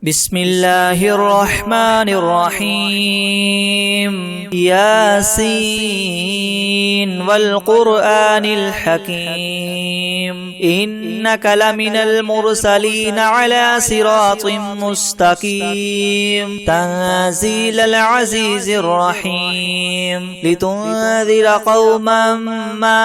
بسم الله الرحمن الرحيم ياسين والقرآن الحكيم إنك لمن المرسلين على صراط مستقيم تنزيل العزيز الرحيم لتنذر قوما ما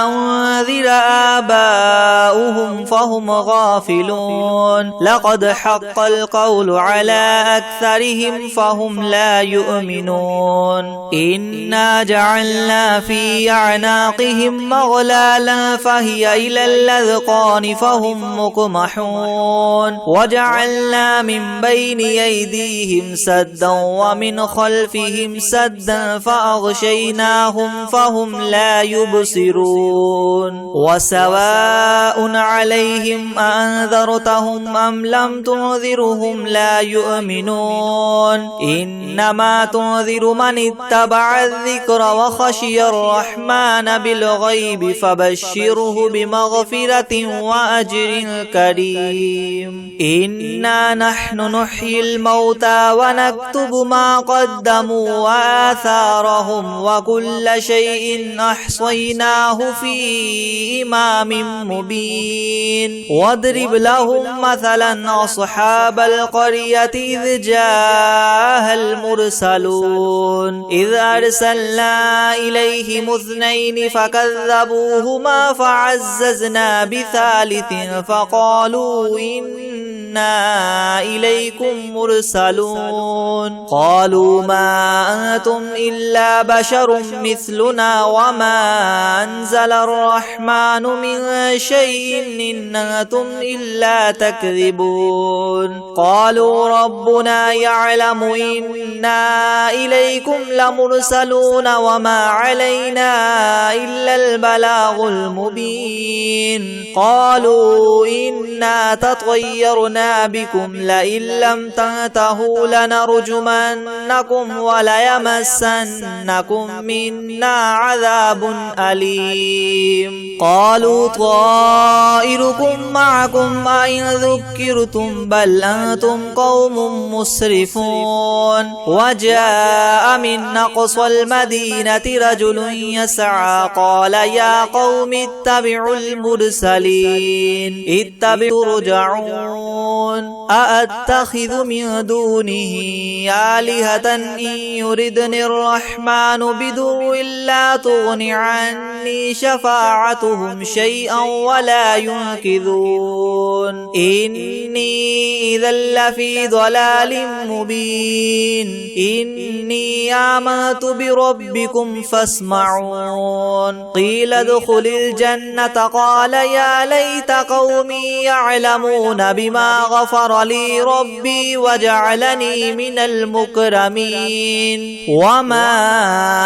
أنذر آباؤهم فهم غافلون لقد حق القول على أكثرهم فهم لا يؤمنون إنا جعلنا في أعناقهم مغلالا فهي إلى الأذقان فهم مقمحون وجعلنا من بين أيديهم سدا ومن خلفهم سدا فأغشيناهم فهم لا يبصرون وسواء عليهم أأنذرتهم أم لم تنذرهم لا يؤمنون إنما تنذر من اتبع الذكر وخشي الرحمن بالغيب فبشره بمغفرة وأجر كريم إنا نحن نحيي الموتى ونكتب ما قدموا وآثارهم وكل شيء أحصيناه في إمام مبين واضرب لهم مثلا أصحاب القرية إذ جاءها المرسلون إذ أرسلنا إليهم اثنين فكذبوهما فعززنا بثالث فقالوا إنا إليكم مرسلون قالوا ما أنتم إلا بشر مثلنا وما أنزل الرحمن من شيء إن أنتم إلا تكذبون قالوا ربنا يعلم إنا إليكم لمرسلون وما علينا إلا البلاغ المبين قالوا إنا تطيرنا بكم لئن لم تنتهوا لنرجمنكم وليمسنكم منا عذاب أليم قالوا طائركم معكم أئن ذكرتم بل أنتم قوم مسرفون وجاء من أقصى المدينة رجل يسعى قال يا قوم اتبعوا المرسلين اتبعوا ترجعون أأتخذ من دونه آلهة إن يردني الرحمن بدر لا تغن عني شفاعتهم شيئا ولا ينقذون إني إذا لفي ضلال مبين إني آمنت بربكم فاسمعون قيل ادخل الجنة قال يا ليت قومي يعلمون بما غفر لي ربي وجعلني من المكرمين وما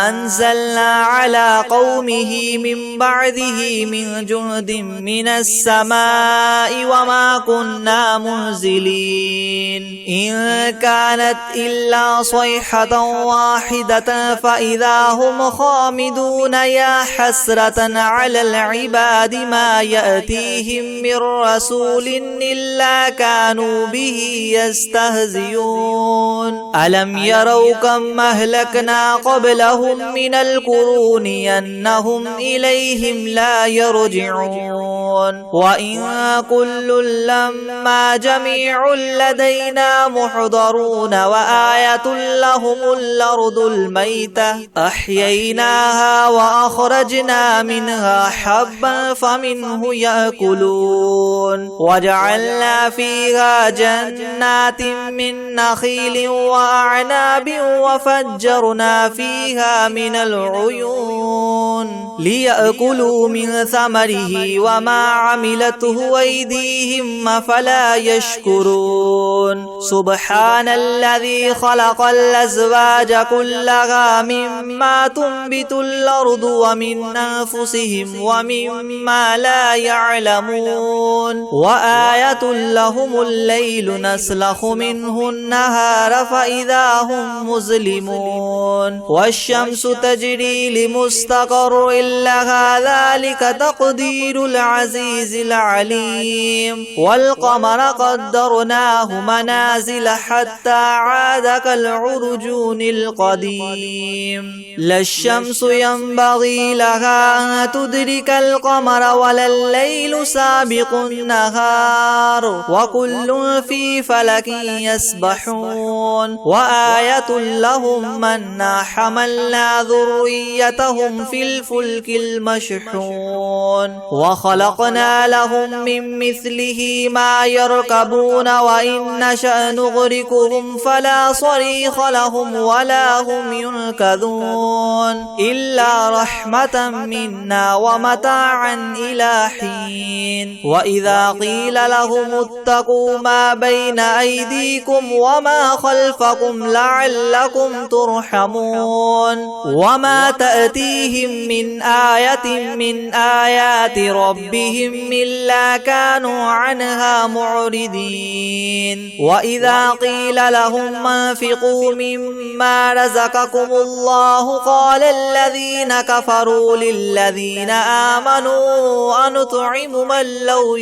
أنزلنا على قومه من بعده من جند من السماء وما كنا منزلين إن كانت إلا صيحة واحدة فإذا هم خامدون يا حسرة على العباد ما يأتيهم من رسول إلا كانوا به يستهزئون ألم يروا كم أهلكنا قبلهم من القرون أنهم إليهم لا يرجعون وإن كل لما جميع لدينا محضرون وآية لهم الأرض الميتة أحييناها وأخرجنا منها حبا فمنه يأكلون وجعلنا فيها جنات من نخيل وأعناب وفجرنا فيها من العيون ليأكلوا من ثمره وما عملته أيديهم أفلا يشكرون سبحان الذي خلق الأزواج كلها مما تنبت الأرض ومن أنفسهم ومما لا يعلمون وآية لهم الليل نسلخ منه النهار فإذا هم مظلمون والشمس تجري لمستقر لها ذلك تقدير العزيز العليم والقمر قدرناه منازل المنازل حتى عاد كالعرجون القديم. لا الشمس ينبغي لها أن تدرك القمر ولا الليل سابق النهار وكل في فلك يسبحون. وآية لهم أنا حملنا ذريتهم في الفلك المشحون وخلقنا لهم من مثله ما يركبون وإن نشأ نغرقهم فلا صريخ لهم ولا هم ينقذون إلا رحمة منا ومتاعا إلى حين. وإذا قيل لهم اتقوا ما بين أيديكم وما خلفكم لعلكم ترحمون وما تأتيهم من آية من آيات ربهم إلا كانوا عنها معرضين. وإذا قيل لهم انفقوا مما رزقكم الله قال الذين كفروا للذين آمنوا أنطعم من لو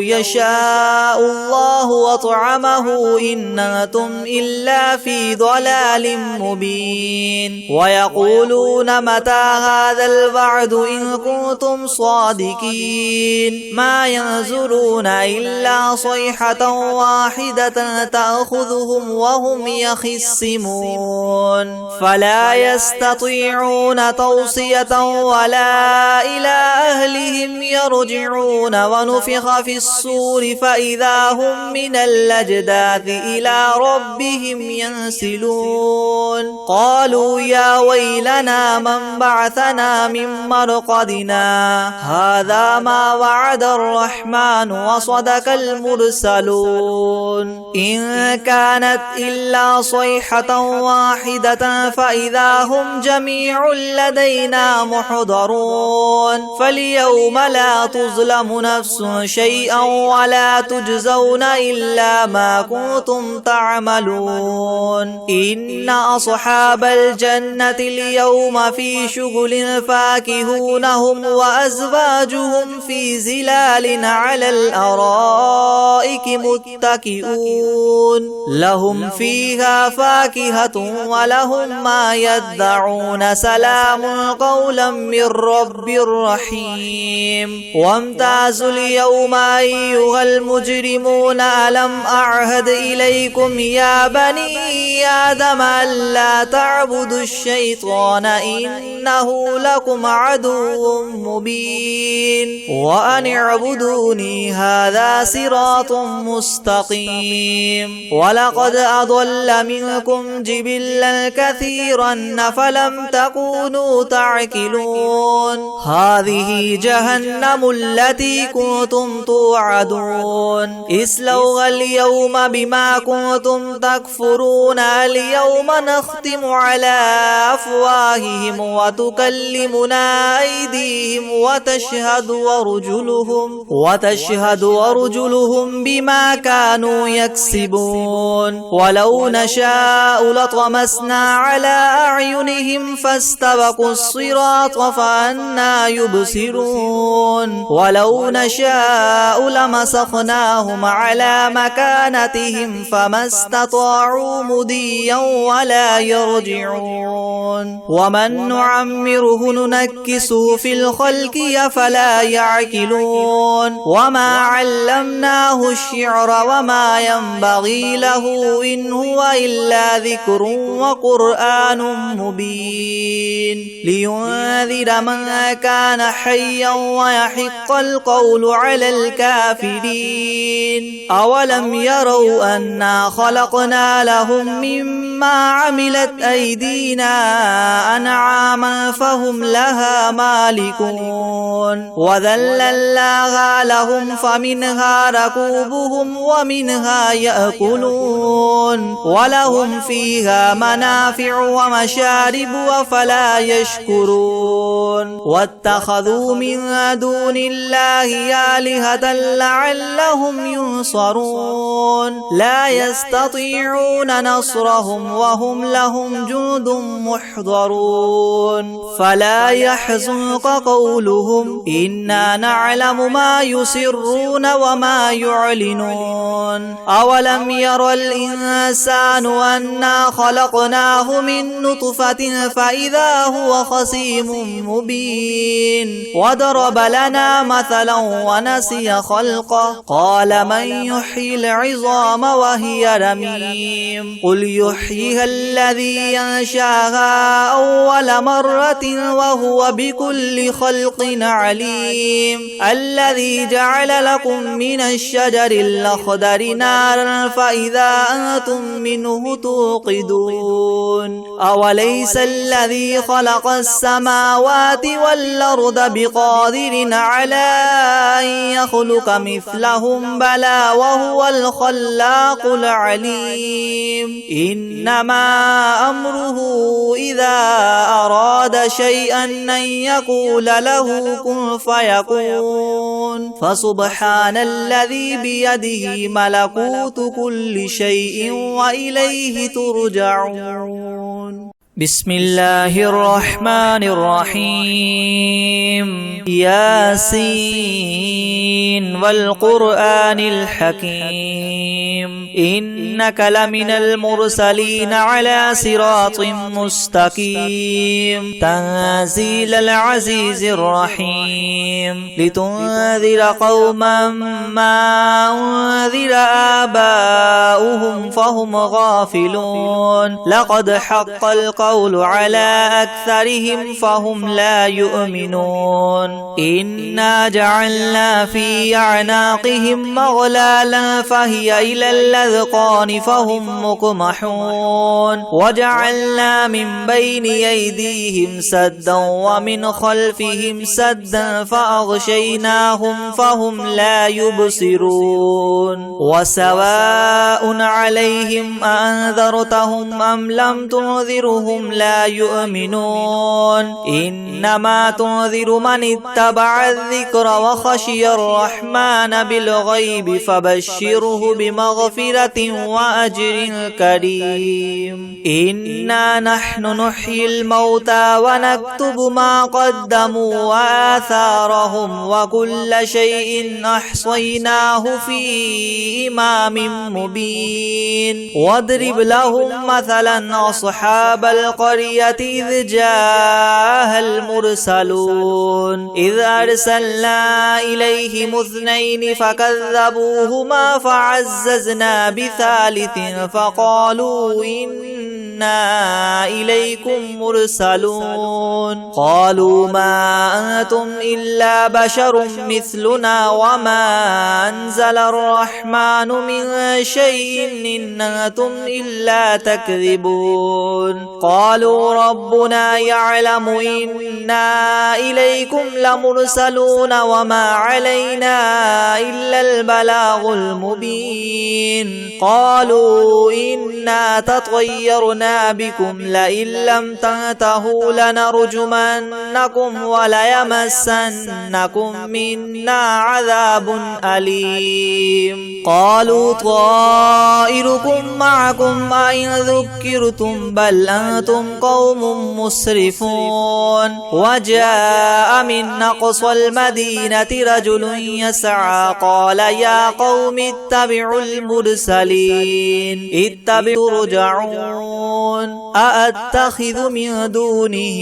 يشاء الله وطعمه إن أنتم إلا في ضلال مبين. ويقولون متى هذا الوعد إن كنتم صادقين ما ينظرون إلا صيحة واحدة تأخذهم وهم يخصمون فلا يستطيعون توصية ولا إلى أهلهم يرجعون. ونفخ في الصور فإذا هم من الأجداث إلى ربهم ينسلون. قالوا يا ويلنا من بعثنا من مرقدنا هذا ما وعد الرحمن وصدق المرسلون. إن كانت إلا صيحة واحدة فإذا هم جميع لدينا محضرون. فاليوم لا تظلم نفس شيئا ولا تجزون إلا ما كنتم تعملون. إن أصحاب الجنة اليوم في شغل فاكهون هم وأزواجهم في زلال على الأرائك متكئون لهم فيها فاكهة ولهم ما يدعون سلام قولا من رب رحيم. وامتازوا اليوم أيها المجرمون ألم أعهد إليكم يا بني آدم ألا تعبدوا الشيطان إنه لكم عدو مبين وأن اعبدوني هذا صراط مستقيم. ولقد أضل منكم جبلا كثيرا فلم تكونوا تعقلون. هذه جهنم التي كنتم توعدون اصلوها اليوم بما كنتم تكفرون. اليوم نختم على أفواههم وتكلمنا أيديهم وتشهد أرجلهم بما كانوا يكسبون. ولو نشاء لطمسنا على أعينهم فاستبقوا الصراط فأنى يبصرون. ولو نشاء لمسخناهم على مكانتهم فما استطاعوا مضيا ولا يرجعون. ومن نعمره ننكسه في الخلق أفلا يعقلون. وما علمناه الشعر وما ينبغي له إن هو إلا ذكر وقرآن مبين لينذر من كان حيا ويحق القول على الكافرين. أولم يروا أنا خلقنا لهم مما عملت أيدينا أنعاما فهم لها مالكون وذللناها لهم فمنها ركوبهم ومنها يأكلون ولهم فيها منافع ومشارب أفلا يشكرون. واتخذوا من دون الله آلهة لعلهم ينصرون لا يستطيعون نصرهم وهم لهم جند محضرون. فلا يحزنك قولهم إنا نعلم ما يسرون وما يعلمون يعلنون أولم ير الإنسان أنا خلقناه من نطفة فإذا هو خصيم مبين وضرب لنا مثلا ونسي خلقه قال من يحيي العظام وهي رميم قل يحييها الذي ينشاها أول مرة وهو بكل خلق عليم الذي جعل لكم من الشجر الأخضر نارا فإذا أنتم منه توقدون أوليس الذي خلق السماوات والأرض بقادر على أن يخلق مثلهم بلى وهو الخلاق العليم إنما أمره إذا أراد شيئا أن يقول له كن فيكون فسبحان الذي بيده ملكوت كل شيء وإليه ترجعون بسم الله الرحمن الرحيم ياسين والقرآن الحكيم إنك لمن المرسلين على صراط مستقيم تنزيل العزيز الرحيم لتنذر قوما ما أنذر آباؤهم فهم غافلون لقد حق القول على أكثرهم فهم لا يؤمنون إنا جعلنا في أعناقهم مغلالا فهي إلى الأذقان فهم مقمحون وجعلنا من بين أيديهم سدا ومن خلفهم سدا فأغشيناهم فهم لا يبصرون وسواء عليهم أنذرتهم أم لم تنذرهم لا يؤمنون إنما تنذر من اتبع الذكر وخشي الرحمن بالغيب فبشره بمغفرة وأجر كريم إنا نحن نحيي الموتى ونكتب ما قدموا وآثارهم وكل شيء أحصيناه في إمام مبين واضرب لهم مثلا أصحاب القرية إذ جاءها المرسلون إذ أرسلنا إليهم اثنين فكذبوهما فعززنا بثالث فقالوا إنا إليكم مرسلون قالوا ما أنتم إلا بشر مثلنا وما أنزل الرحمن من شيء إن أنتم إلا تكذبون قالوا ربنا يعلم إنا إليكم لمرسلون وما علينا إلا البلاغ المبين قالوا إنا تطيرنا بكم لئن لم تنتهوا لنرجمنكم وليمسنكم منا عذاب أليم قالوا طائركم معكم أئن ذكرتم بل أنتم قوم مسرفون وجاء من أقصى المدينة رجل يسعى قال يا قوم اتبعوا المرسلين اتبعوا ترجعون أأتخذ من دونه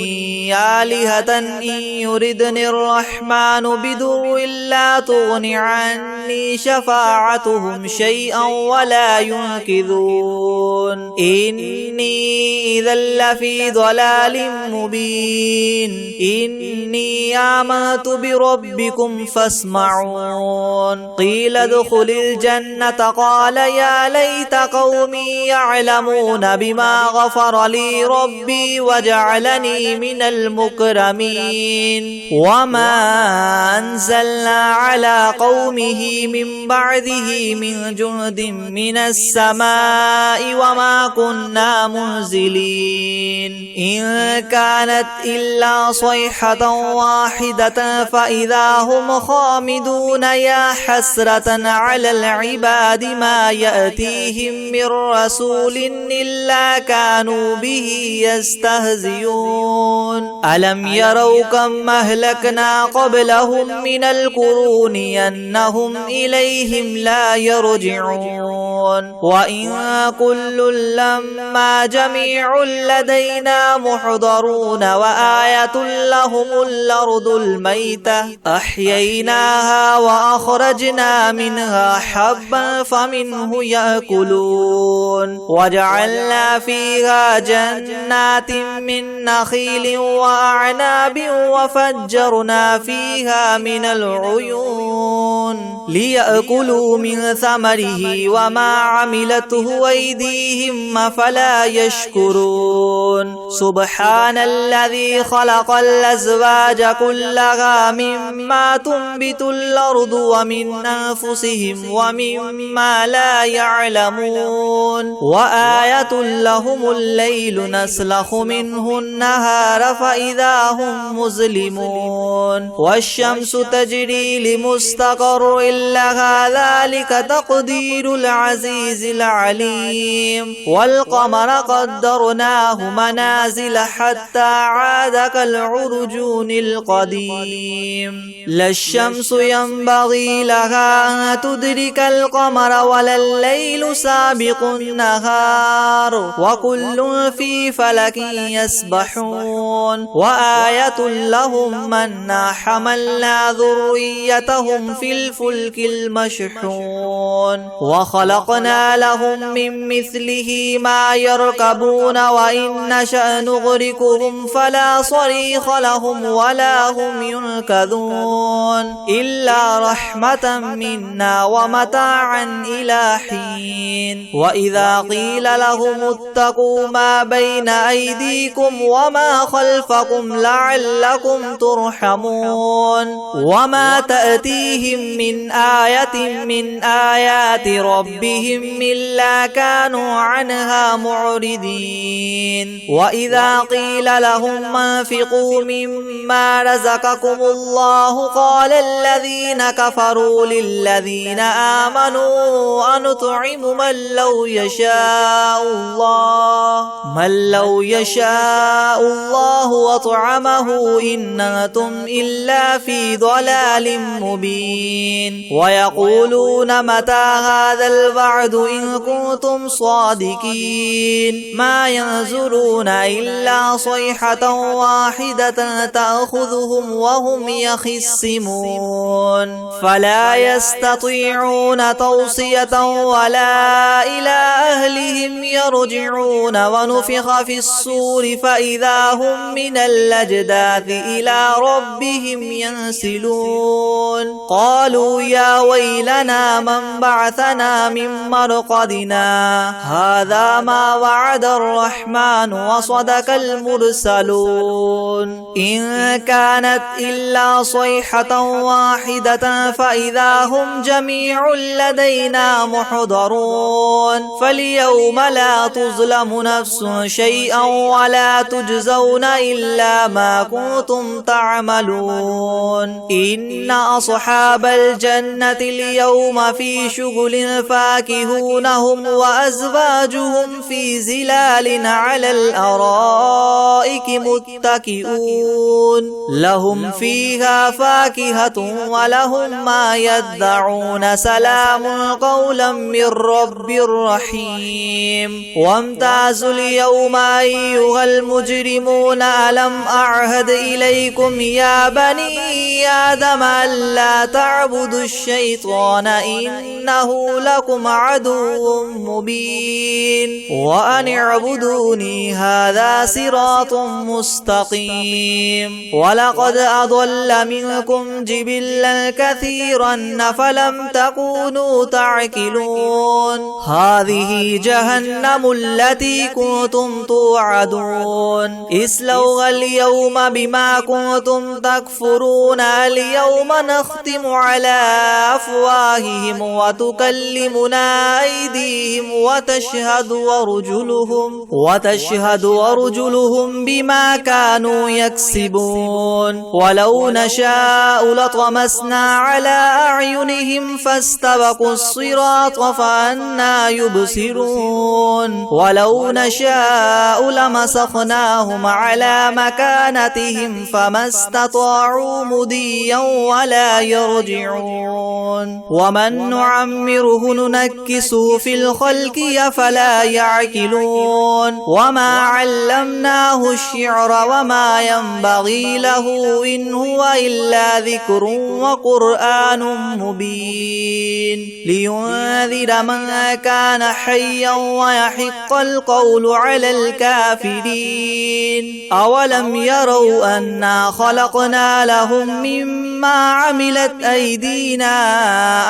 آلهة إن يردني الرحمن بدر لا تغن عني شفاعتهم شيئا ولا ينقذون إني إذا لفي ضلال مبين إني آمنت بربكم فاسمعون قيل ادخل الجنة قال يا ليت قومي يعلمون بما غفر لي ربي وجعلني من المكرمين وما أنزلنا على قومه من بعده من جند من السماء وما كنا منزلين إن كانت إلا صيحة واحدة فإذا هم خامدون يا حسرة على العباد ما يأتيهم من رسول إلا كانوا به يستهزئون ألم يروا كم أهلكنا قبلهم من القرون أنهم إليهم لا لا يرجعون وإن كل لما جميع لدينا محضرون وآية لهم الأرض الميتة أحييناها وأخرجنا منها حبا فمنه يأكلون وجعلنا فيها جنات من نخيل وأعناب وفجرنا فيها من العيون ليأكلوا من ثمره وما عملته أيديهم أفلا يشكرون سبحان الذي خلق الأزواج كلها مما تنبت الأرض ومن أنفسهم ومما لا يعلمون وآية لهم الليل نسلخ منه النهار فإذا هم مظلمون والشمس تجري لمستقر لها ذلك تقدير العزيز العليم والقمر قدرناه منازل حتى عاد كالعرجون القديم لا الشمس ينبغي لها أن تدرك القمر ولا الليل سابق النهار وكل في فلك يسبحون وآية لهم أنا حملنا ذريتهم في الفلك المشحون وخلقنا لهم من مثله ما يركبون وإن نشأ نغرقهم فلا صريخ لهم ولا هم ينقذون إلا رحمة منا ومتاعا إلى حين وإذا قيل لهم اتقوا ما بين أيديكم وما خلفكم لعلكم ترحمون وما تأتيهم من آية من آيات ربهم إلا كانوا عنها معرضين وإذا قيل لهم انفقوا مما رزقكم الله قال الذين كفروا للذين آمنوا أنطعم من لو يشاء الله وطعمه إن أنتم إلا في ضلال مبين ويقولون متى هذا الوعد إن كنتم صادقين ما ينظرون إلا صيحة واحدة تأخذهم وهم يخصمون فلا يستطيعون توصية ولا إلى أهلهم يرجعون ونفخ في الصور فإذا هم من الأجداث إلى ربهم ينسلون قالوا يا ويلنا من بعثنا من مرقدنا هذا ما وعد الرحمن وصدق المرسلون إن كانت إلا صيحة واحدة فإذا هم جميع لدينا محضرون فاليوم لا تظلم نفس شيئا ولا تجزون إلا ما كنتم تعملون إن أصحاب الجنة اليوم في شغل فاكهون هم وأزواجهم في زلال على الأرائك متكئون لهم فيها فاكهة ولهم ما يدعون سلام قولا من رب رحيم وامتازوا اليوم أيها المجرمون ألم أعهد إليكم يا بني آدم ألا تعبدوا الشيطان إنه لكم عدو مبين وأن اعبدوني هذا صراط مستقيم ولقد أضل منكم جبلا كثيرا فلم تكونوا تعقلون هذه جهنم التي كنتم توعدون اصلوها اليوم بما كنتم تكفرون اليوم نختم على أفواههم وتكلمنا أيديهم وتشهد أرجلهم بما كانوا يكسبون ولو نشاء لطمسنا على أعينهم فاستبقوا الصراط فأنا يبصرون ولو نشاء لمسخناهم على مكانتهم فما استطاعوا مضيا ولا يرجعون ومن ومن نعمره ننكسه في الخلق أفلا يعقلون وما علمناه الشعر وما ينبغي له إن هو إلا ذكر وقرآن مبين لينذر من كان حيا ويحق القول على الكافرين أولم يروا أنا خلقنا لهم مما عملت أيدينا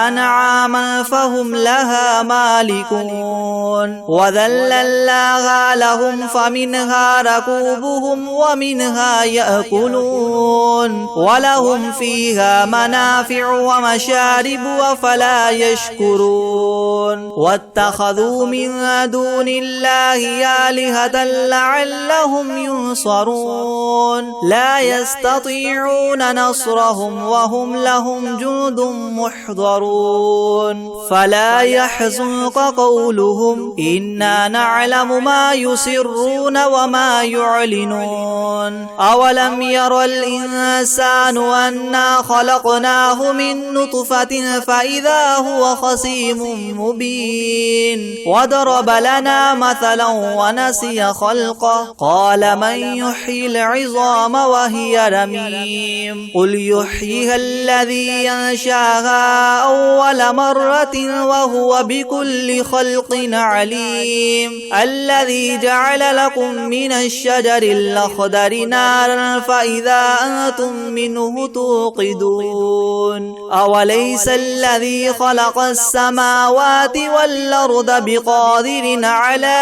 أنعاما فهم لها مالكون وذللناها لهم فمنها ركوبهم ومنها يأكلون ولهم فيها منافع ومشارب أفلا يشكرون واتخذوا من دون الله آلهة لعلهم ينصرون لا يستطيعون نصرهم وهم لهم جند محضرون فلا يحزنك قولهم إنا نعلم ما يسرون وما يعلنون أولم ير الإنسان أنا خلقناه من نطفة فإذا هو خصيم مبين وضرب لنا مثلا ونسي خلقه قال من يحيي العظام وهي رميم قل يحييها الذي ينشاها أول مرة وهو بكل خلق عليم الذي جعل لكم من الشجر الأخضر نارا فإذا أنتم منه توقدون أوليس الذي خلق السماوات والأرض بقادر على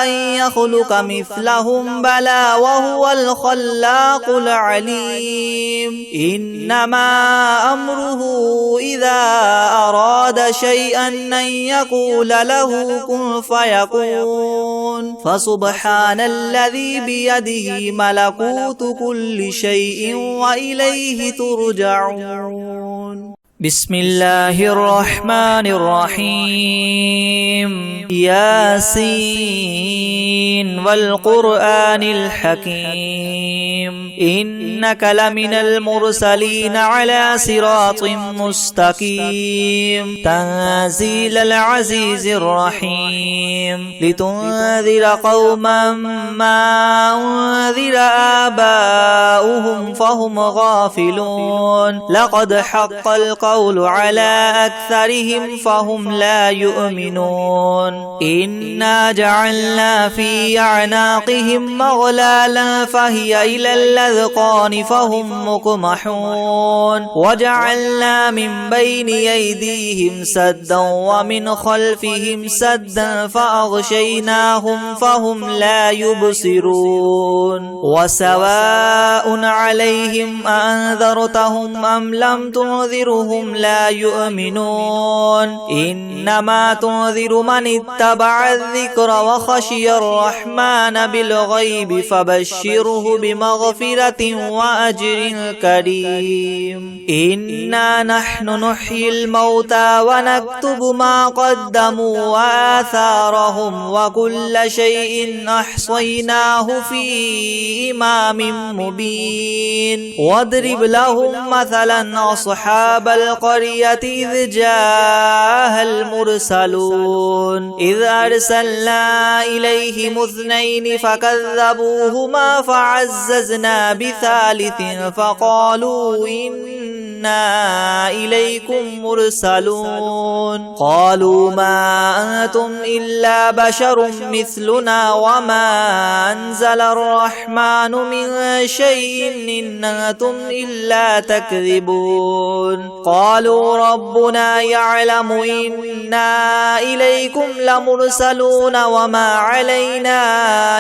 أن يخلق مثلهم بلى وهو الخلاق العليم إنما أمره إذا أراد شيئا أن يقول له كن فيكون فسبحان الذي بيده ملكوت كل شيء وإليه ترجعون بسم الله الرحمن الرحيم ياسين والقرآن الحكيم إنك لمن المرسلين على صراط مستقيم تنزيل العزيز الرحيم لتنذر قوما ما أنذر آباؤهم فهم غافلون لقد حق القول على أكثرهم فهم لا يؤمنون إنا جعلنا في أعناقهم مغلالا فهي إلى الأذقان فهم مقمحون وجعلنا من بين أيديهم سدا ومن خلفهم سدا فأغشيناهم فهم لا يبصرون وسواء عليهم أنذرتهم أم لم تنذرهم لا يؤمنون إنما تنذر من اتبع الذكر وخشي الرحمن بالغيب فبشره بمغفرة وأجر كريم إنا نحن نحيي الموتى ونكتب ما قدموا وآثارهم وكل شيء أحصيناه في إمام مبين واضرب لهم مثلا أصحاب القرية إذ جاءها المرسلون إذ أرسلنا إليهم اثنين فكذبوهما فعززنا بثالث فقالوا إنا إليكم مرسلون قالوا ما أنتم إلا بشر مثلنا وما أنزل الرحمن من شيء إن أنتم إلا تكذبون قالوا ربنا يعلم إنا إليكم لمرسلون وما علينا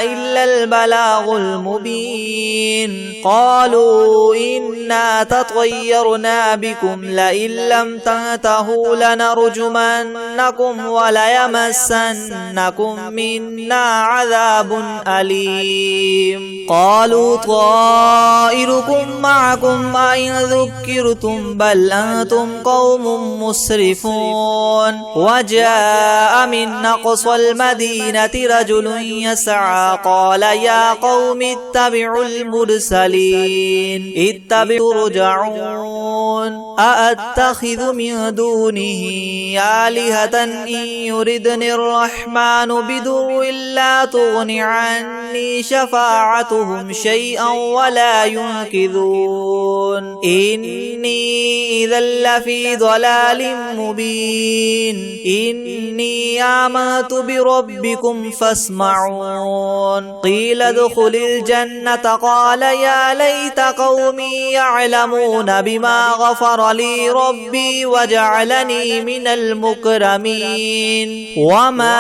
إلا البلاغ المبين قالوا إنا تطيرنا بكم لئن لم تنتهوا لنرجمنكم وليمسنكم منا عذاب أليم قالوا طائركم معكم أئن ذكرتم بل أنتم قوم مسرفون وجاء من أقصى المدينة رجل يسعى قال يا قوم اتبعوا المرسلين اتبعوا ترجعون أأتخذ من دونه آلهة إن يردني الرحمن بضر لا تغن عني شفاعتهم شيئا ولا ينقذون إني إذا لفي ضلال مبين إني آمنت بربكم فاسمعون قيل ادخل الجنة قال يا ليت قومي يعلمون بما غفر لي ربي وجعلني من المكرمين وما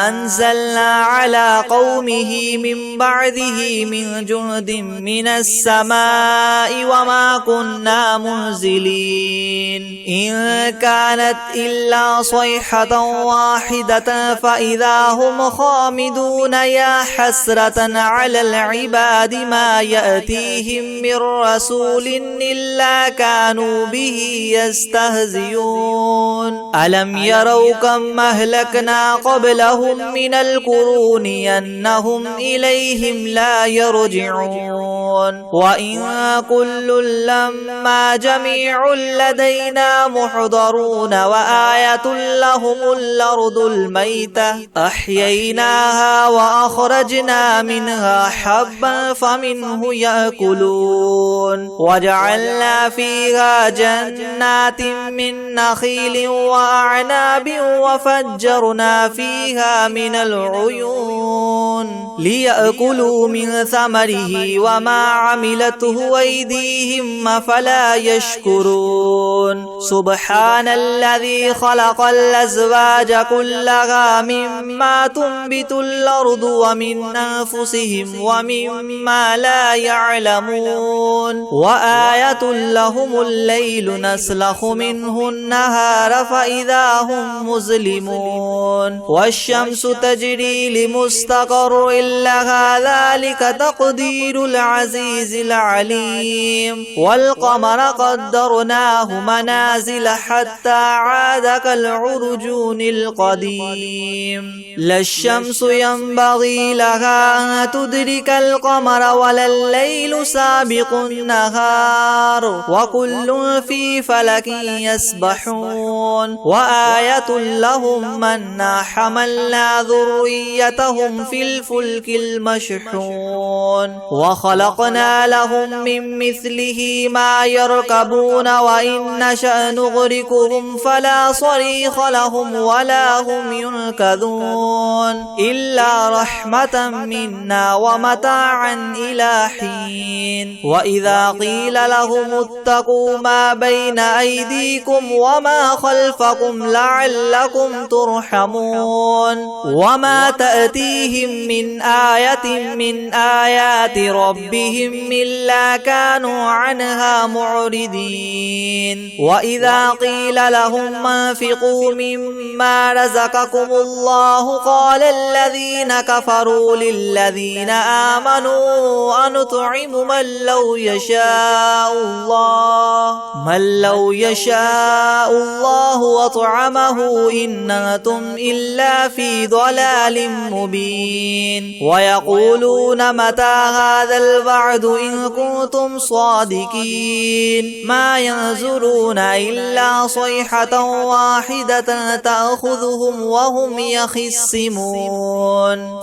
أنزلنا على قومه من بعده من جند من السماء وما كنا منزلين إن كانت إلا صيحة واحدة فإذا هم خامدون يا حسرة على العباد ما يأتيهم من رسول إلا كانوا به يستهزئون ألم يروا كم أهلكنا قبلهم من القرون أنهم إليهم لا يرجعون وإن كل لما جميع لدينا محضرون وآية لهم الأرض الميتة أحييناها وأخرجنا منها حبا فمنه يأكلون وجعلنا فيها جنات من نخيل وأعناب وفجرنا فيها من العيون ليأكلوا من ثمره وما عملته أيديهم أفلا يشكرون سبحان الذي خلق الأزواج كلها مما تنبت الأرض ومن أنفسهم ومما لا يعلمون وآية لهم الليل نسلخ منه النهار فإذا هم مظلمون والشمس تجري لمستقر لها ذلك تقدير العزيز العليم والقمر قدرناه منازل حتى عاد كالعرجون القديم لا الشمس ينبغي لها أن تدرك القمر ولا الليل سابق النهار وكل في فلك يسبحون وآية لهم أنا حملنا ذريتهم في الفلك المشحون وخلقنا لهم من مثله ما يركبون وإن نشأ نغرقهم فلا صريخ لهم ولا هم ينقذون إلا رحمة منا ومتاعا إلى حين وإذا قيل لهم اتقوا ما بين أيديكم وما خلفكم لعلكم ترحمون وما تأتيهم من آية من آيات ربهم إلا كانوا عنها معرضين وإذا قيل لهم انفقوا مما رزقكم الله قال الذين كفروا للذين آمنوا أنطعم من لو يشاء الله وطعمه إن أنتم إلا في ضلال مبين ويقولون متى هذا الوعد إن كنتم صادقين ما ينظرون إلا صيحة واحدة تأخذهم وهم يخصمون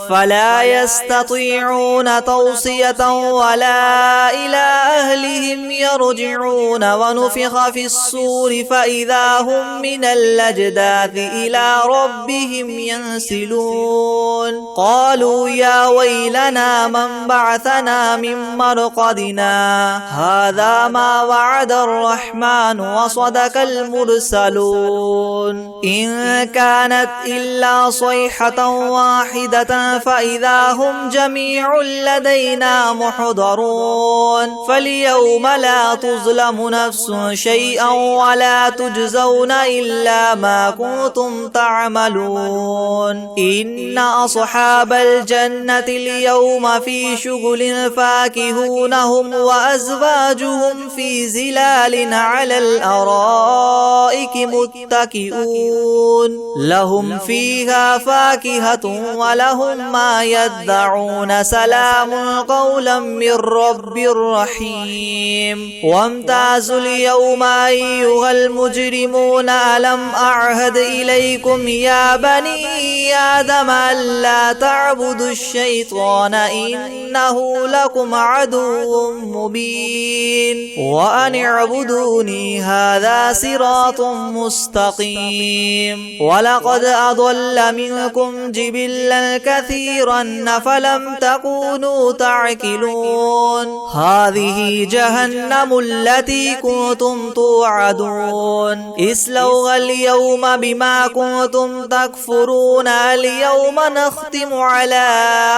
فلا يستطيعون توصية ولا إلى أهلهم يرجعون ونفخ في الصور فإذا هم من الأجداث إلى ربهم ينسلون قالوا يا ويلنا من بعثنا من مرقدنا هذا ما وعد الرحمن وصدق المرسلون إن كانت إلا صيحة واحدة فإذا هم جميع لدينا محضرون فاليوم لا تظلم نفس شيئا ولا تجزون إلا ما كنتم تعملون إن أصحاب الجنة الجنة اليوم في شغل فاكهون هم وأزواجهم في زلال على الأرائك متكئون لهم فيها فاكهة ولهم ما يدعون سلام قولا من رب رحيم وامتازوا اليوم أيها المجرمون ألم أعهد إليكم يا بني آدم ألا تعبدوا الشيطان إنه لكم عدو مبين وأن اعبدوني هذا صراط مستقيم ولقد أضل منكم جبلا كثيرا فلم تكونوا تعقلون هذه جهنم التي كنتم توعدون اصلوها اليوم بما كنتم تكفرون اليوم نختم على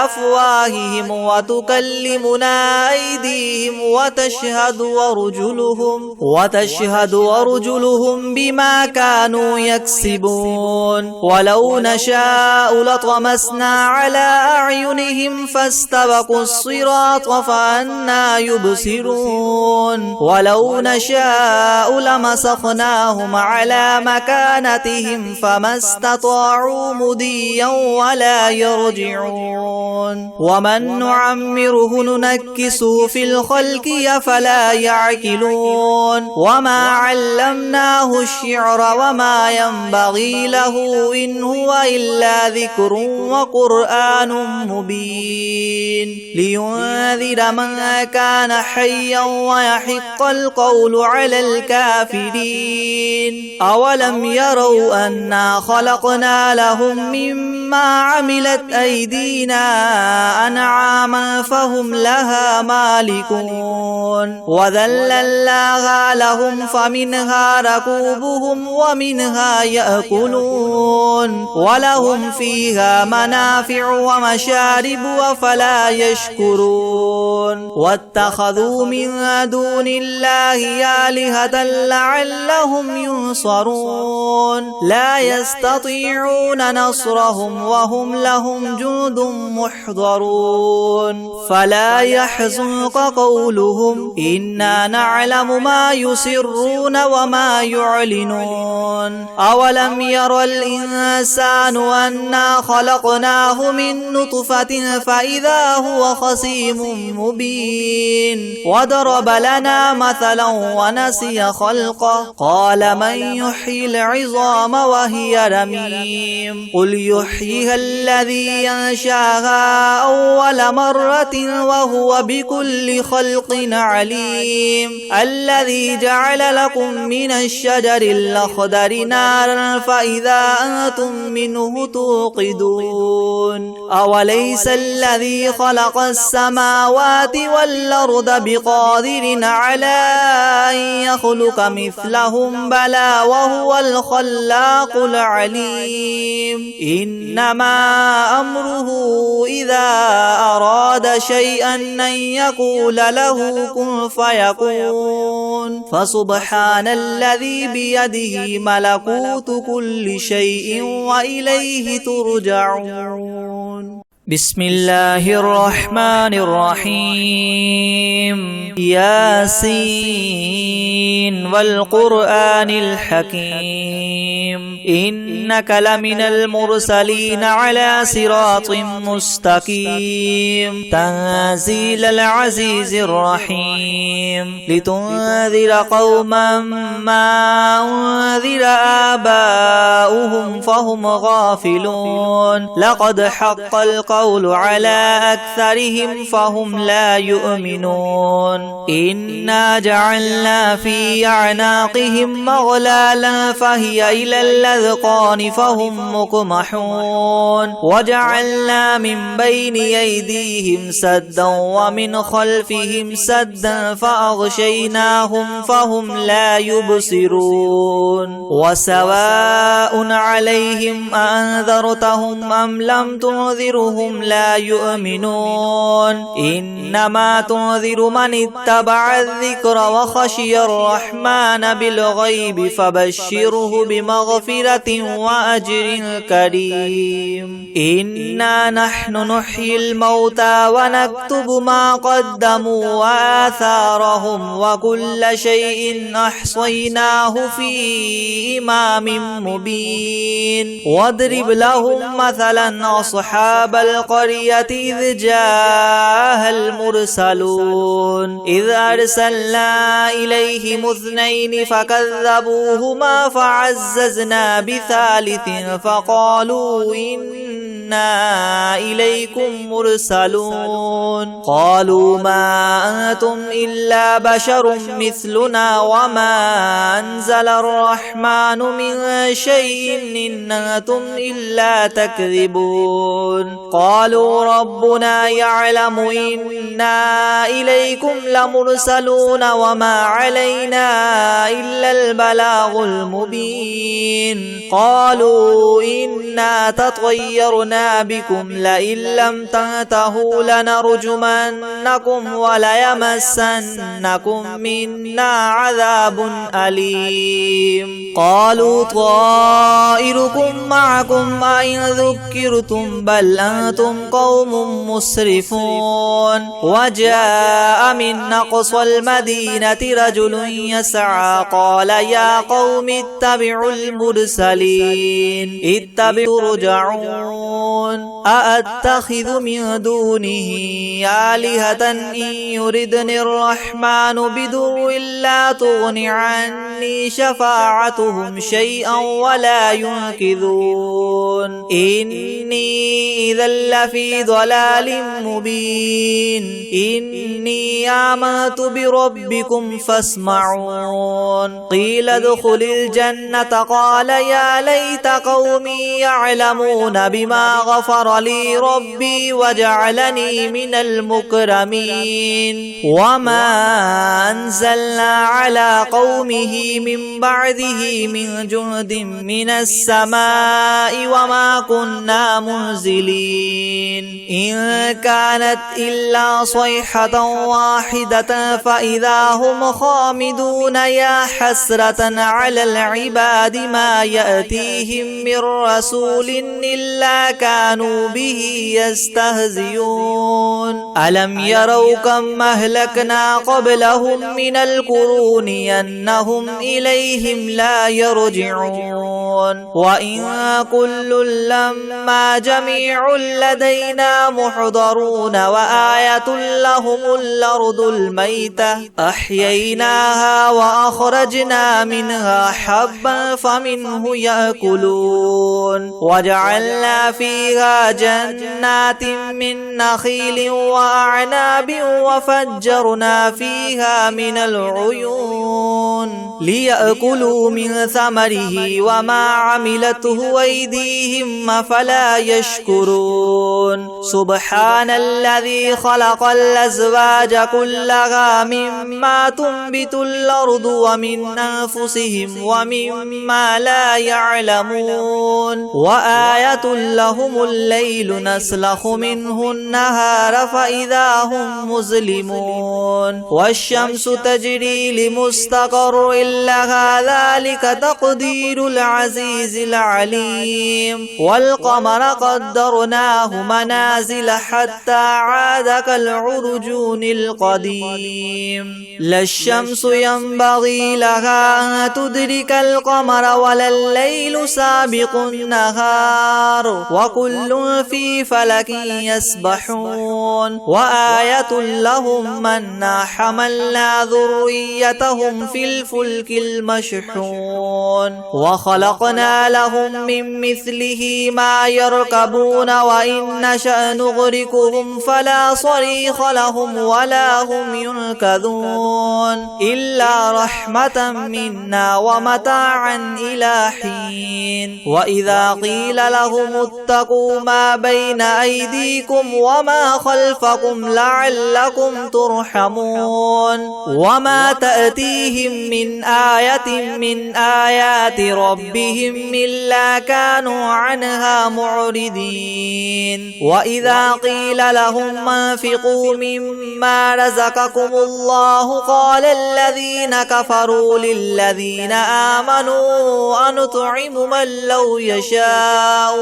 أفواههم وتكلمنا أيديهم وتشهد أرجلهم بما كانوا يكسبون ولو نشاء لطمسنا على أعينهم فاستبقوا الصراط فأنى يبصرون ولو نشاء لمسخناهم على مكانتهم فما استطاعوا مضيا ولا يرجعون ومن نعمره ننكسه في الخلق أفلا يعقلون وما علمناه الشعر وما ينبغي له إن هو إلا ذكر وقرآن مبين لينذر من كان حيا ويحق القول على الكافرين أولم يروا أنا خلقنا لهم مما عملت أيدينا أنعاما فهم لها مالكون وذللناها لهم فمنها ركوبهم ومنها يأكلون ولهم فيها منافع ومشارب وفلا يشكرون واتخذوا من دون الله آلهة لعلهم ينصرون لا يستطيعون نصرهم وهم لهم جند محضرون فلا يحزنك قولهم إنا نعلم ما يسرون وما يعلنون أولم ير الإنسان أنا خلقناه من نطفة فإذا هو خصيم مبين وضرب لنا مثلا ونسي خلقه قال من يحيي العظام وهي رميم قل يحييها الذي ينشاها أول مرة وهو بكل خلق عليم الذي جعل لكم من الشجر الأخضر نارا فإذا أنتم منه توقدون أوليس الذي خلق السماوات والأرض بقادر على أن يخلق مثلهم بلى وهو الخلاق العليم إنما أمره إذا أراد شيئا أن يقول له كن فيكون فسبحان الذي بيده ملكوت كل شيء وإليه ترجعون بسم الله الرحمن الرحيم ياسين والقرآن الحكيم إنك لمن المرسلين على صراط مستقيم تنزيل العزيز الرحيم لتنذر قوما ما أنذر آباؤهم فهم غافلون لقد حق القول على أكثرهم فهم لا يؤمنون إنا جعلنا في أعناقهم مغلالا فهي إلى الأذقان فهم مقمحون وجعلنا من بين أيديهم سدا ومن خلفهم سدا فأغشيناهم فهم لا يبصرون وسواء عليهم أنذرتهم أم لم تنذرهم أكثرهم لا يؤمنون إنما تنذر من اتبع الذكر وخشي الرحمن بالغيب فبشره بمغفرة وأجر كريم إنا نحن نحيي الموتى ونكتب ما قدموا وآثارهم وكل شيء أحصيناه في إمام مبين واضرب لهم مثلا أصحاب القرية إذ جاءها المرسلون إذ أرسلنا إليهم اثنين فكذبوهما فعززنا بثالث فقالوا إنا إليكم مرسلون قالوا ما أنتم إلا بشر مثلنا وما أنزل الرحمن من شيء إن أنتم إلا تكذبون قالوا ربنا يعلم إنا إليكم لمرسلون وما علينا إلا البلاغ المبين قالوا إنا تطيرنا بكم لئن لم تنتهوا لنرجمنكم وليمسنكم منا عذاب أليم قالوا طائركم معكم أئن ذكرتم بل أنتم قوم مسرفون وجاء من أقصى المدينة رجل يسعى قال يا قوم اتبعوا المرسلين اتبعوا رجعون أأتخذ من دونه آلهة إن يردني الرحمن بدر لا تغن عني شفاعتهم شيئا ولا ينقذون إني إذا لفي ضلال مبين إني آمنت بربكم فاسمعون قيل ادخل الجنة قال يا ليت قومي يعلمون بما غفر لي ربي وجعلني من المكرمين وما أنزلنا على قومه من بعده من جند من السماء وما كنا منزلين إن كانت إلا صيحة واحدة فإذا هم خامدون يا حسرة على العباد ما يأتيهم من رسول إلا كانوا به يستهزئون ألم يروا كم أهلكنا قبلهم من القرون أنهم إليهم لا يرجعون وإن كل لما جميع لدينا محضرون وآية لهم الأرض الميتة أحييناها وأخرجنا منها حبا فمنه يأكلون وجعلنا فيها جنات من نخيل وأعناب وفجرنا فيها من العيون ليأكلوا من ثمره وما عملته أيديهم أفلا يشكرون سبحان الذي خلق الأزواج كلها مما تنبت الأرض ومن أنفسهم ومما لا يعلمون وآية لهم الليل نسلخ منه النهار فإذا هم مظلمون والشمس تجري لمستقر لها ذلك تقدير العزيز العليم والقمر قدرناه منازل حتى عاد كالعرجون القديم لا الشمس ينبغي لها أن تدرك القمر ولا الليل سابق النهار وكل في فلك يسبحون وآية لهم أنا حملنا ذريتهم في الفلك المشحون وخلقنا لهم من مثله ما يركبون وإن نشأ نغرقهم فلا صريخ لهم ولا هم ينقذون إلا رحمة منا ومتاعا إلى حين وإذا قيل لهم اتقوا ما بين أيديكم وما خلفكم لعلكم ترحمون وما تأتيهم من آية من آيات ربهم إلا كانوا عنها معرضين وإذا قيل لهم انفقوا مما رزقكم الله قال الذين كفروا للذين آمنوا أنطعم من لو يشاء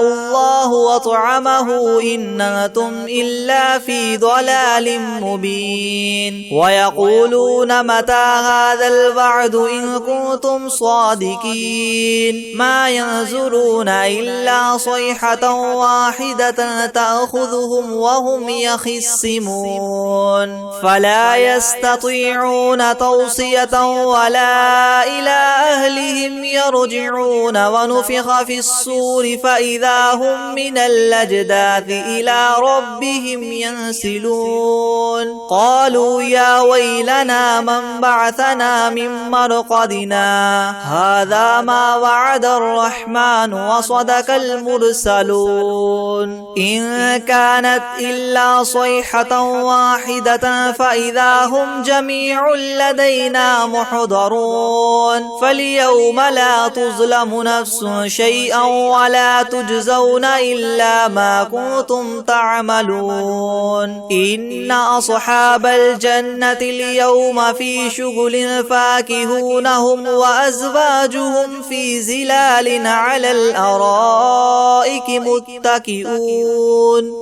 الله وطعمه إن أنتم إلا في ضلال مبين ويقولون متى هذا الوعد إن كنتم صادقين ما ينظرون إلا صيحة واحدة تأخذهم وهم يخصمون فلا يستطيعون توصية ولا إلى أهلهم يرجعون ونفخ في الصور فإذا هم من الأجداث إلى ربهم ينسلون قالوا يا ويلنا من بعثنا من مرقدنا هذا ما وعد الرحمن وصدق المرسلون إن كانت إلا صيحة واحدة فإذا هم جميع لدينا محضرون فاليوم لا تظلم نفس شيئا ولا تجزون إلا ما كنتم تعملون إن أصحاب الجنة اليوم في شغل فاكهون هم وأزواجهم في زلال على الأرائك متكئون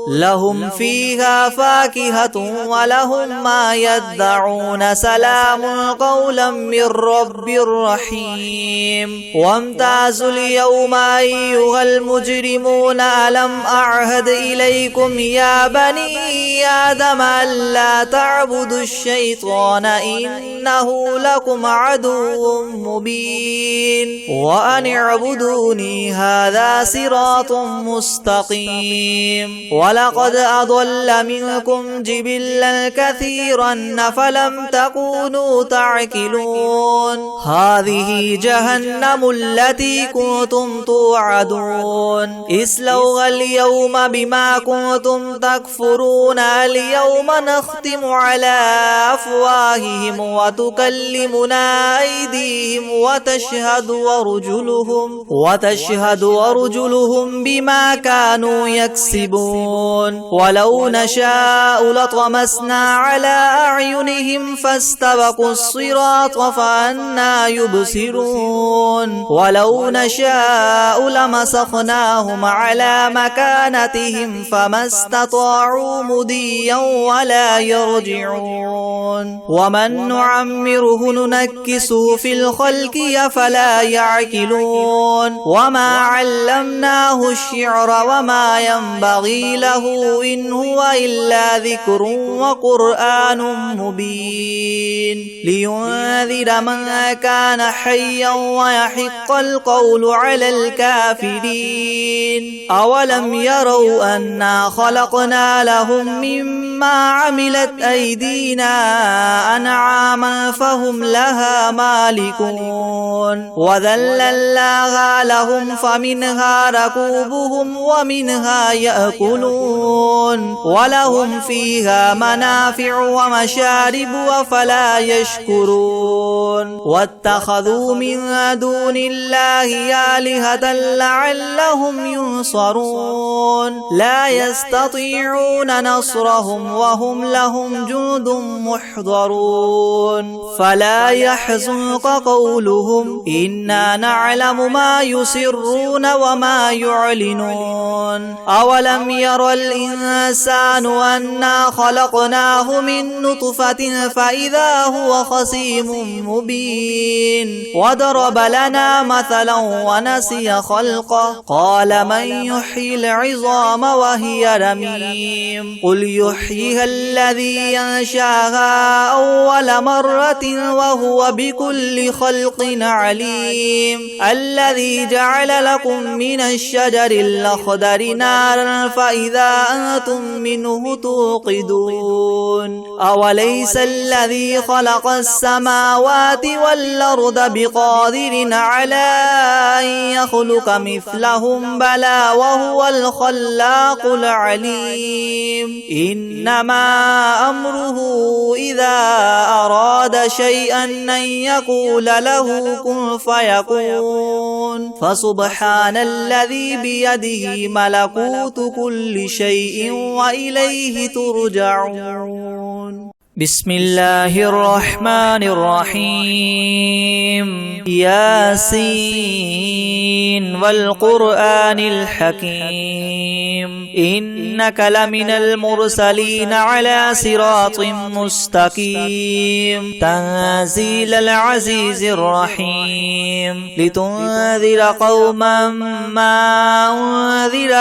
لهم فيها فاكهة ولهم ما يدعون سلام قولا من رب رحيم وامتازوا اليوم أيها المجرمون ألم أعهد إليكم يا بني آدم ألا تعبدوا الشيطان إنه لكم عدو مبين وأن اعبدوني هذا صراط مستقيم ولقد أضل منكم جبلا كثيرا فلم تكونوا تعقلون هذه جهنم التي كنتم توعدون اصلوها اليوم بما كنتم تكفرون اليوم نختم على أفواههم وتكلمنا أيديهم وتشهد أرجلهم بما كانوا يكسبون ولو نشاء لطمسنا على أعينهم فاستبقوا الصراط فأنى يبصرون ولو نشاء لمسخناهم على مكانتهم فما استطاعوا مضيا ولا يرجعون ومن نعمره ننكسه في الخلق أفلا يعقلون وما علمناه الشعر وما ينبغي له إن هو إلا ذكر وقرآن مبين لينذر من كان حيا ويحق القول على الكافرين أولم يروا أنا خلقنا لهم مما عملت أيدينا أنعاما فهم لها مالكون وذللناها لهم فمنها ركوبهم ومنها يأكلون ولهم فيها منافع ومشارب وفلا يشكرون واتخذوا من دون الله آلهة لعلهم ينصرون لا يستطيعون نصرهم وهم لهم جند محضرون فلا يحزنك قولهم إنا نعلم ما يسرون وما يعلنون أولم ير الإنسان أنا خلقناه من نطفة فإذا هو خصيم مبين وضرب لنا مثلا ونسي خلقه قال من يحيي العظام وهي رميم قل يحييها الذي ينشاها أول مرة وهو بكل خلق عليم الذي جعل لكم من الشجر الأخضر نارا فإذا أنتم منه توقدون أوليس الذي خلق السماوات والأرض بقادر على أن يخلق مثلهم بلى وهو الخلاق العليم إنما أمره إذا أراد شيئا أن يقول له كن فيكون فسبحان الذي بيده ملكوت كل شيء وإليه ترجعون بسم الله الرحمن الرحيم ياسين والقرآن الحكيم إنك لمن المرسلين على صراط مستقيم تنزيل العزيز الرحيم لتنذر قوما ما أنذر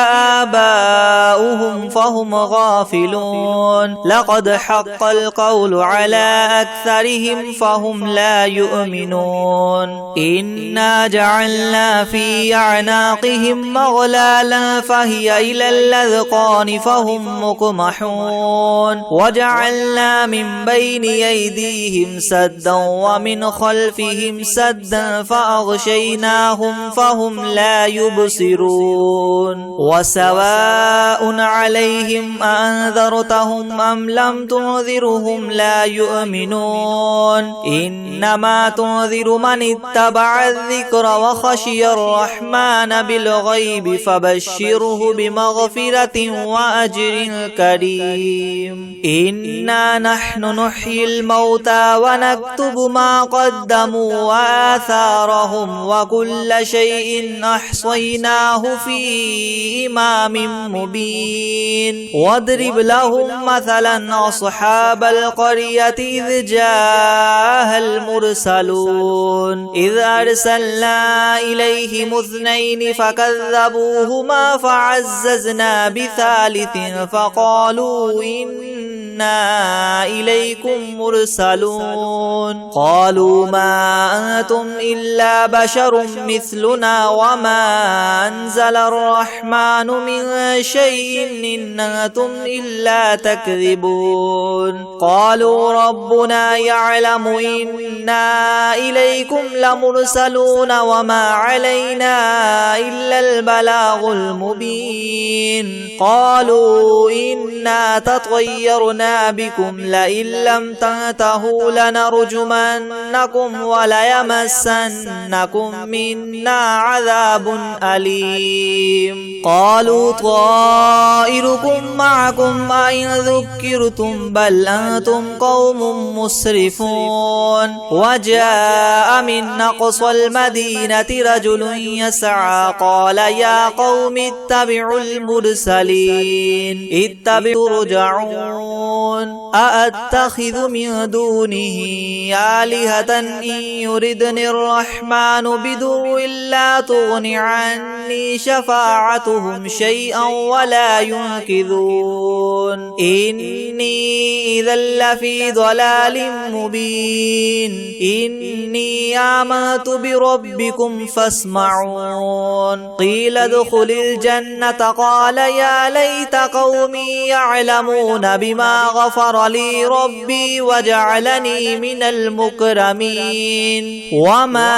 آباؤهم فهم غافلون لقد حق القول على أكثرهم فهم لا يؤمنون إنا جعلنا في أعناقهم مغلالا فهي إلى الأذقان فهم مقمحون وجعلنا من بين أيديهم سدا ومن خلفهم سدا فأغشيناهم فهم لا يبصرون وسواء عليهم أأنذرتهم أم لم تنذرهم لا يؤمنون إنما تنذر من اتبع الذكر وخشي الرحمن بالغيب فبشره بمغفرة وأجر كريم إنا نحن نحيي الموتى ونكتب ما قدموا وآثارهم وكل شيء أحصيناه في إمام مبين واضرب لهم مثلا أصحاب القرية إذ جاءها المرسلون إذ أرسلنا إليهم اثنين فكذبوهما فعززنا بثالث فقالوا إنا إليكم مرسلون قالوا ما أنتم إلا بشر مثلنا وما أنزل الرحمن من شيء إن أنتم إلا تكذبون قالوا ربنا يعلم إنا إليكم لمرسلون وما علينا إلا البلاغ المبين قالوا إنا تطيرنا بكم لئن لم تنتهوا لنرجمنكم وليمسنكم منا عذاب أليم قالوا طائركم معكم أئن ذكرتم بل أنتم قوم مسرفون وجاء من أقصى المدينة رجل يسعى قال يا قوم اتبعوا المرسلين اتبعوا ترجعون أأتخذ من دونه آلهة إن يردني الرحمن بضر لا تغن عني شفاعتهم شيئا ولا ينقذون إني إذا لفي ضلال مبين إني آمنت بربكم فاسمعون قيل ادخل الجنة قال يا ليت قومي يعلمون بما غفر لي ربي وجعلني من المكرمين وما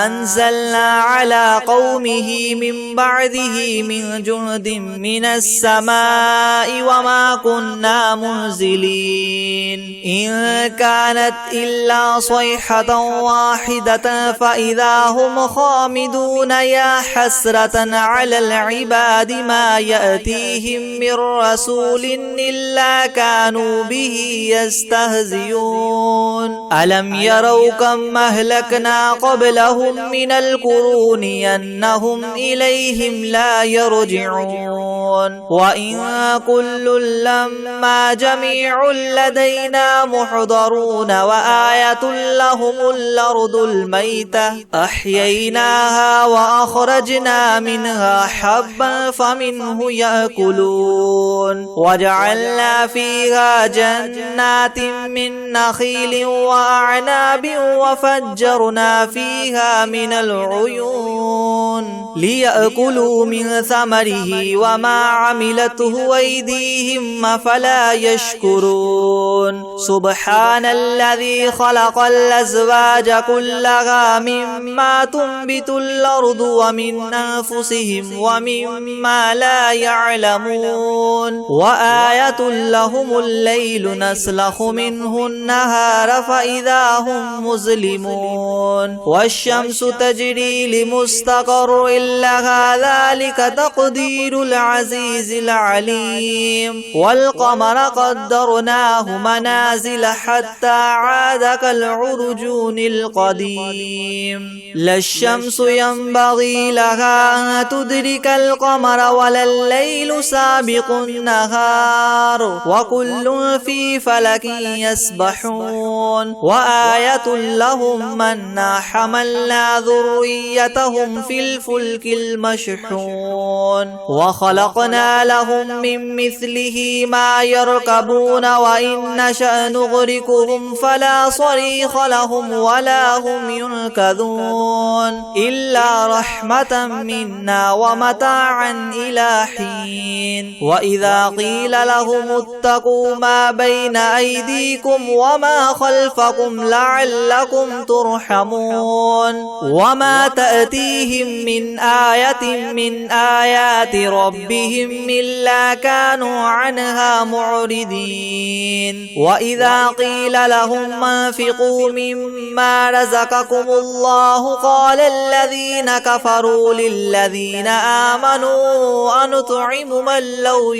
أنزلنا على قومه من بعده من جند من السماء وما كنا منزلين إن كانت إلا صيحة واحدة فإذا هم خامدون يا حسرة على العباد ما يأتيهم من رسول إلا كانوا به يستهزئون ألم يروا كم أهلكنا قبلهم من القرون أنهم إليهم لا يرجعون وإن كل لما جميع لدينا محضرون وآية لهم الأرض الميتة أحييناها وأخرجنا منها حبا فمنه يأكلون وجعلنا في فيها جنات من نخيل وأعناب وفجرنا فيها من العيون ليأكلوا من ثمره وما عملته أيديهم أفلا يشكرون سبحان الذي خلق الأزواج كلها مما تنبت الأرض ومن أنفسهم ومما لا يعلمون وآية لهم الليل نسلخ منه النهار فإذا هم مظلمون والشمس تجري لمستقر لها ذلك تقدير العزيز العليم والقمر قدرناه منازل حتى عاد كالعرجون القديم لا الشمس ينبغي لها أن تدرك القمر ولا الليل سابق النهار وكل في فلك يسبحون وآية لهم منا حملنا ذريتهم في الفلك المشحون وخلقنا لهم من مثله ما يركبون وإن نشأ نغرقهم فلا صريخ لهم ولا هم ينقذون إلا رحمة منا ومتاعا إلى حين وإذا قيل لهم اتقوا ما بين أيديكم وما خلفكم لعلكم ترحمون وما تأتيهم من آية من آيات ربهم إلا كانوا عنها معرضين وإذا قيل لهم انفقوا مما رزقكم الله قال الذين كفروا للذين آمنوا أنطعم من لو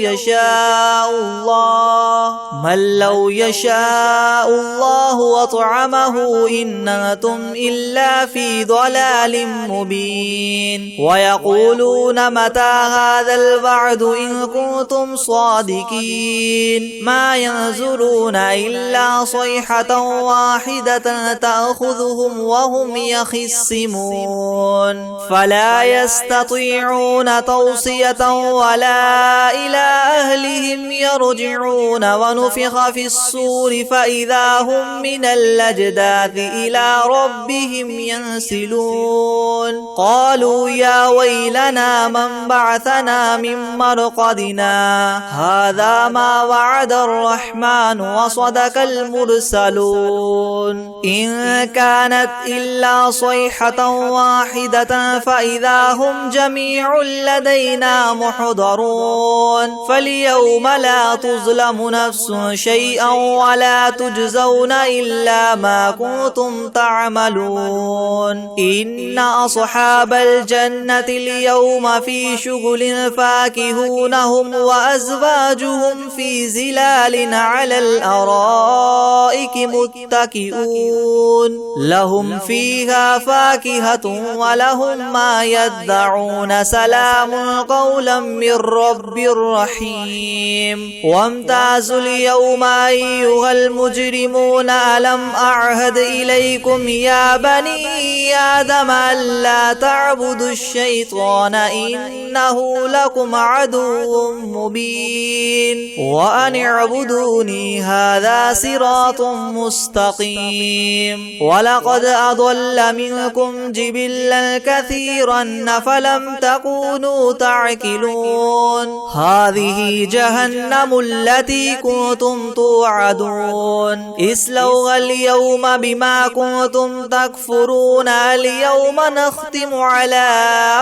يشاء الله وطعمه إن أنتم إلا في ضلال مبين ويقولون متى هذا الوعد إن كنتم صادقين ما ينزلون إلا صيحة واحدة تأخذهم وهم يخصمون فلا يستطيعون توصية ولا إلى أهلهم يرجعون ونفخ في الصور فإذا هم من الأجداث إلى ربهم ينسلون قالوا يا ويلنا من بعثنا من مرقدنا هذا ما وعد الرحمن وصدق المرسلون إن كانت إلا صيحة واحدة فإذا هم جميع لدينا محضرون فاليوم لا تظلم نفس شيئا ولا تجزون إلا ما كنتم تعملون إن أصحاب الجنة اليوم في شغل فاكهون هم وأزواجهم في زلال على الأرائك متكئون لهم فيها فاكهة ولهم ما يدعون سلام قولا من رب رحيم وامتازوا اليوم أيها المجرمون ألم أعهد إليكم يا بني آدم ألا تعبدوا الشيطان إنه لكم عدو مبين وأن اعبدوني هذا صراط مستقيم ولقد أضل منكم جبلا كثيرا فلم تكونوا تعقلون هذه جهنم التي كنتم توعدون اصلوها اليوم بما كنتم تكفرون اليوم نختم على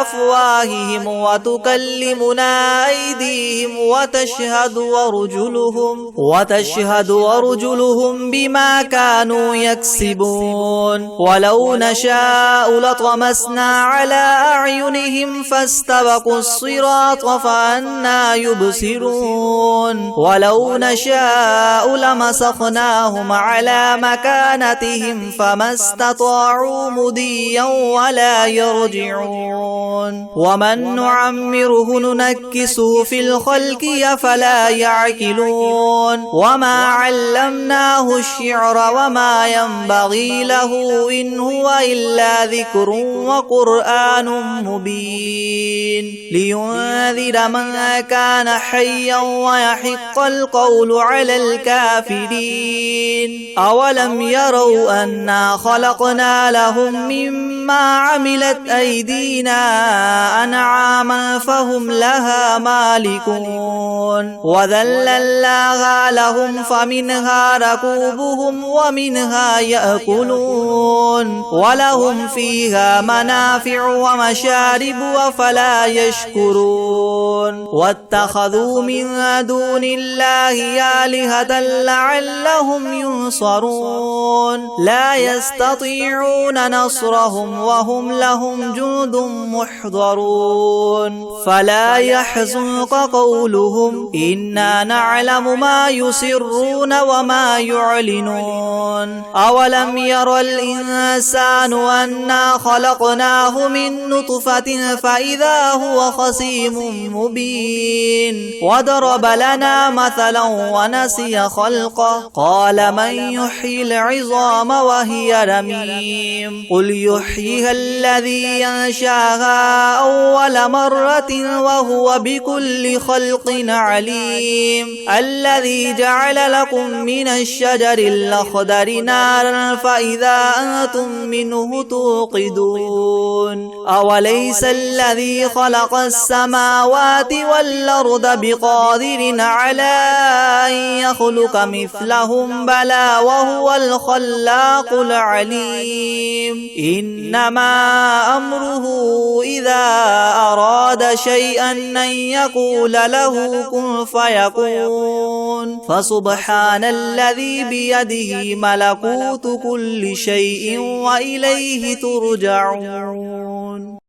أفواههم وتكلمنا أيديهم وتشهد أرجلهم بما كانوا يكسبون ولو نشاء لطمسنا على أعينهم فاستبقوا الصراط فأنا يبصرون ولو نشاء لمسخناهم على مكانتهم فما استطاعوا مضيا ولا يرجعون يرجعون ومن نعمره ننكسه في الخلق أفلا يعقلون وما علمناه الشعر وما ينبغي له إن هو إلا ذكر وقرآن مبين لينذر من كان حيا ويحق القول على الكافرين أولم يروا أنا خلقنا لهم مما عملت أيدينا أنعاما فهم لها مالكون وذللناها لهم فمنها ركوبهم ومنها يأكلون ولهم فيها منافع ومشارب أفلا يشكرون واتخذوا من دون الله آلهة لعلهم ينصرون لا يستطيعون نصرهم وهم لهم جند محضرون فلا يحزنك قولهم إنا نعلم ما يسرون وما يعلنون أولم ير الإنسان أنا خلقناه من نطفة فإذا هو خصيم مبين وضرب لنا مثلا ونسي خلقه قال من يحيي العظام وهي رميم قل يحييها الذي ينشاها أول مرة وهو بكل خلق عليم الذي جعل لكم من الشجر الأخضر نارا فإذا أنتم منه توقدون أوليس الذي خلق السماوات والأرض بقادر على أن يخلق مثلهم بلى وهو الخلاق العليم إنما أمره إذا أراد شيئا أن يقول له كن فيكون فسبحان الذي بيده ملكوت كل شيء وإليه ترجعون